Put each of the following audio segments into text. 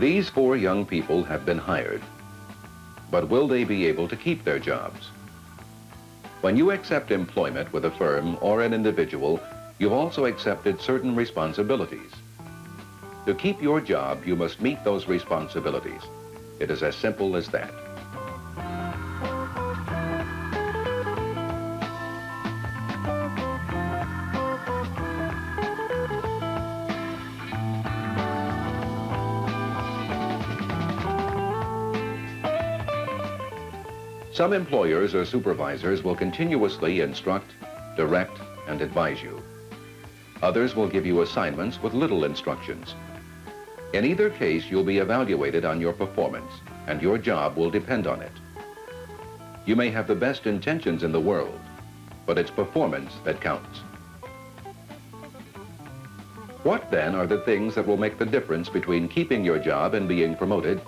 These 4 young people have been hired. But will they be able to keep their jobs? When you accept employment with a firm or an individual, you've also accepted certain responsibilities. To keep your job, you must meet those responsibilities. It is as simple as that. Some employers or supervisors will continuously instruct, direct, and advise you. Others will give you assignments with little instructions. In either case, you'll be evaluated on your performance, and your job will depend on it. You may have the best intentions in the world, but it's performance that counts. What then are the things that will make the difference between keeping your job and being promoted,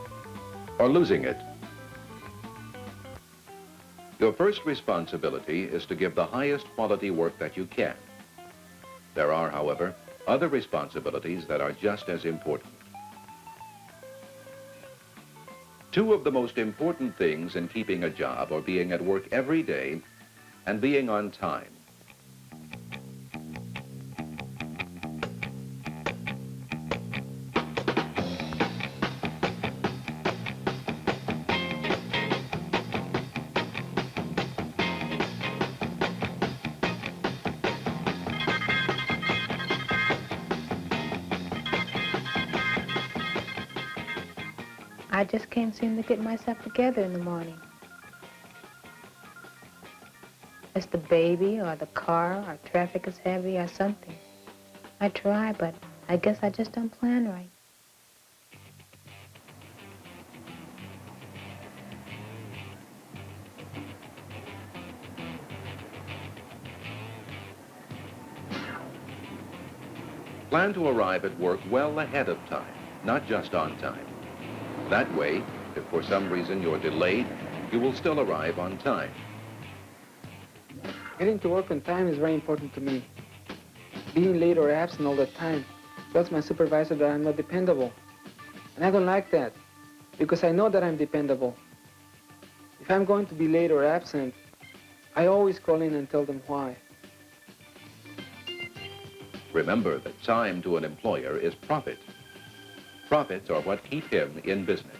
or losing it? Your first responsibility is to give the highest quality work that you can. There are, however, other responsibilities that are just as important. 2 of the most important things in keeping a job are being at work every day and being on time. I just can't seem to get myself together in the morning. It's the baby or the car or traffic is heavy or something. I try, but I guess I just don't plan right. Plan to arrive at work well ahead of time, not just on time. That way, if for some reason you're delayed, you will still arrive on time. Getting to work on time is very important to me. Being late or absent all the time tells my supervisor that I'm not dependable. And I don't like that, because I know that I'm dependable. If I'm going to be late or absent, I always call in and tell them why. Remember that time to an employer is profit. Profits are what keep him in business.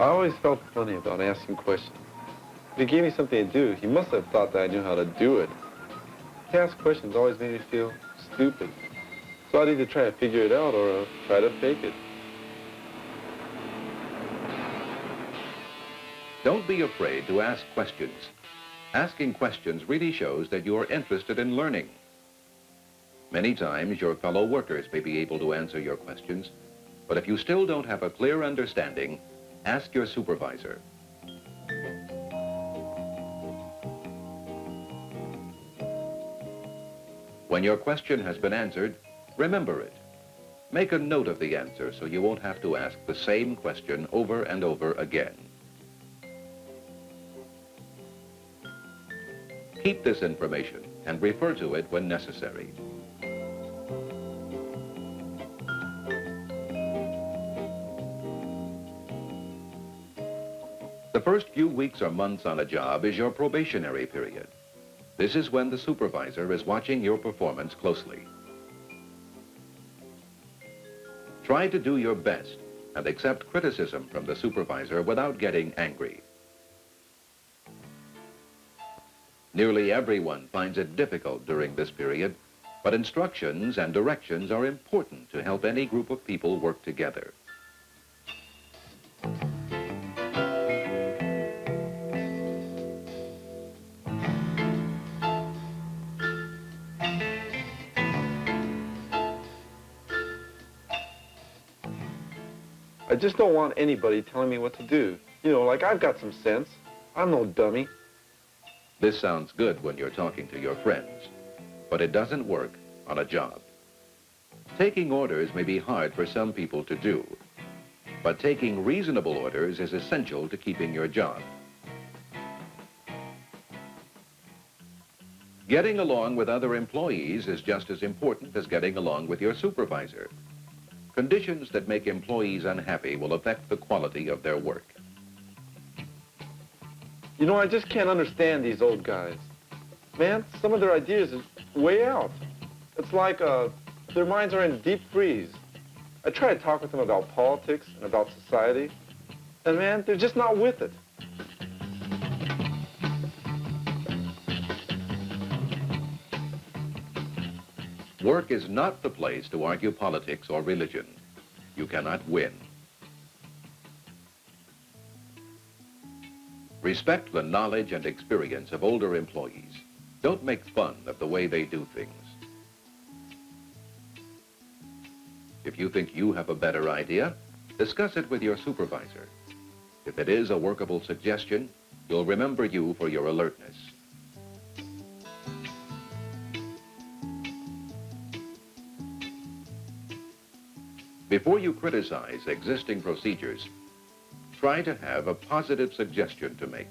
I always felt funny about asking questions. If he gave me something to do, he must have thought that I knew how to do it. To ask questions always made me feel stupid. So I'd either try to figure it out or try to fake it. Don't be afraid to ask questions. Asking questions really shows that you are interested in learning. Many times your fellow workers may be able to answer your questions, but if you still don't have a clear understanding, ask your supervisor. When your question has been answered, remember it. Make a note of the answer so you won't have to ask the same question over and over again. Keep this information and refer to it when necessary. The first few weeks or months on a job is your probationary period. This is when the supervisor is watching your performance closely. Try to do your best and accept criticism from the supervisor without getting angry. Nearly everyone finds it difficult during this period, but instructions and directions are important to help any group of people work together. I just don't want anybody telling me what to do. You know, like I've got some sense. I'm no dummy. This sounds good when you're talking to your friends, but it doesn't work on a job. Taking orders may be hard for some people to do, but taking reasonable orders is essential to keeping your job. Getting along with other employees is just as important as getting along with your supervisor. Conditions that make employees unhappy will affect the quality of their work. You know, I just can't understand these old guys. Man, some of their ideas is way out. It's like their minds are in deep freeze. I try to talk with them about politics and about society, and man, they're just not with it. Work is not the place to argue politics or religion. You cannot win. Respect the knowledge and experience of older employees. Don't make fun of the way they do things. If you think you have a better idea, discuss it with your supervisor. If it is a workable suggestion, you'll remember you for your alertness. Before you criticize existing procedures, try to have a positive suggestion to make.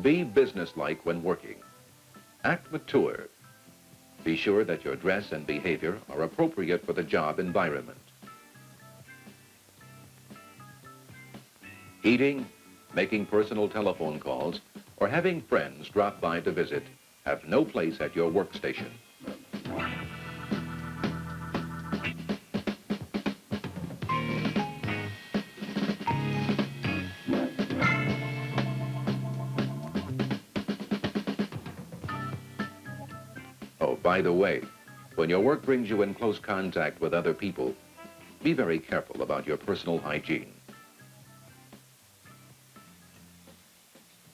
Be businesslike when working. Act mature. Be sure that your dress and behavior are appropriate for the job environment. Eating, making personal telephone calls, or having friends drop by to visit have no place at your workstation. Oh, by the way, when your work brings you in close contact with other people, be very careful about your personal hygiene.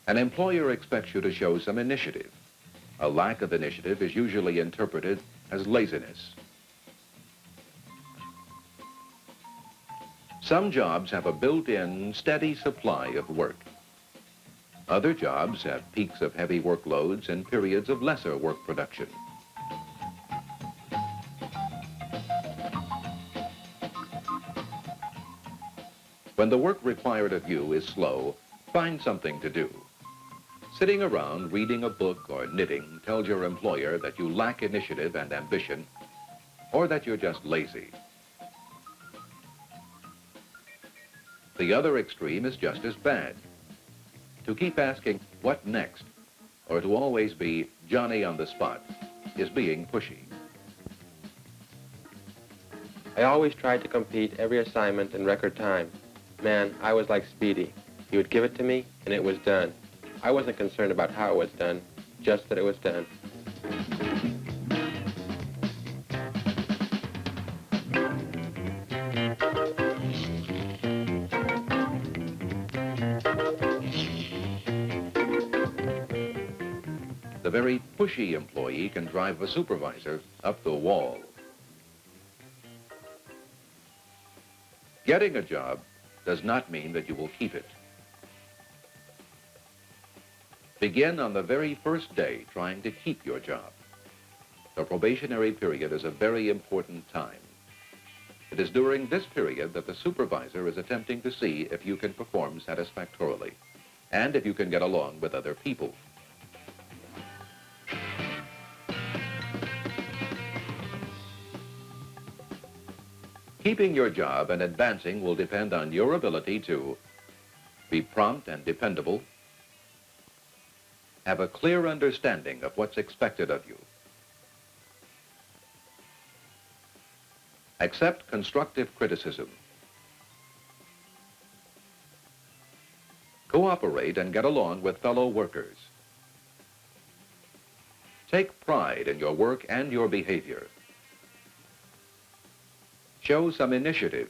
An employer expects you to show some initiative. A lack of initiative is usually interpreted as laziness. Some jobs have a built-in, steady supply of work. Other jobs have peaks of heavy workloads and periods of lesser work production. When the work required of you is slow, find something to do. Sitting around reading a book or knitting tells your employer that you lack initiative and ambition, or that you're just lazy. The other extreme is just as bad. To keep asking, what next, or to always be Johnny on the spot, is being pushy. I always tried to complete every assignment in record time. Man, I was like Speedy. He would give it to me, and it was done. I wasn't concerned about how it was done, just that it was done. The very pushy employee can drive a supervisor up the wall. Getting a job does not mean that you will keep it. Begin on the very first day trying to keep your job. The probationary period is a very important time. It is during this period that the supervisor is attempting to see if you can perform satisfactorily and if you can get along with other people. Keeping your job and advancing will depend on your ability to be prompt and dependable, have a clear understanding of what's expected of you, accept constructive criticism, cooperate and get along with fellow workers, take pride in your work and your behavior, show some initiative.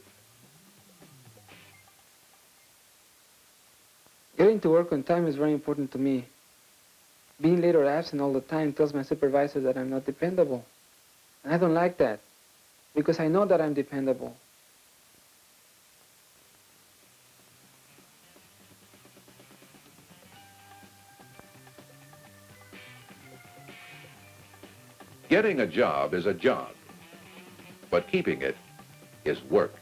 Getting to work on time is very important to me. Being late or absent all the time tells my supervisor that I'm not dependable. And I don't like that, because I know that I'm dependable. Getting a job is a job, but keeping it is work.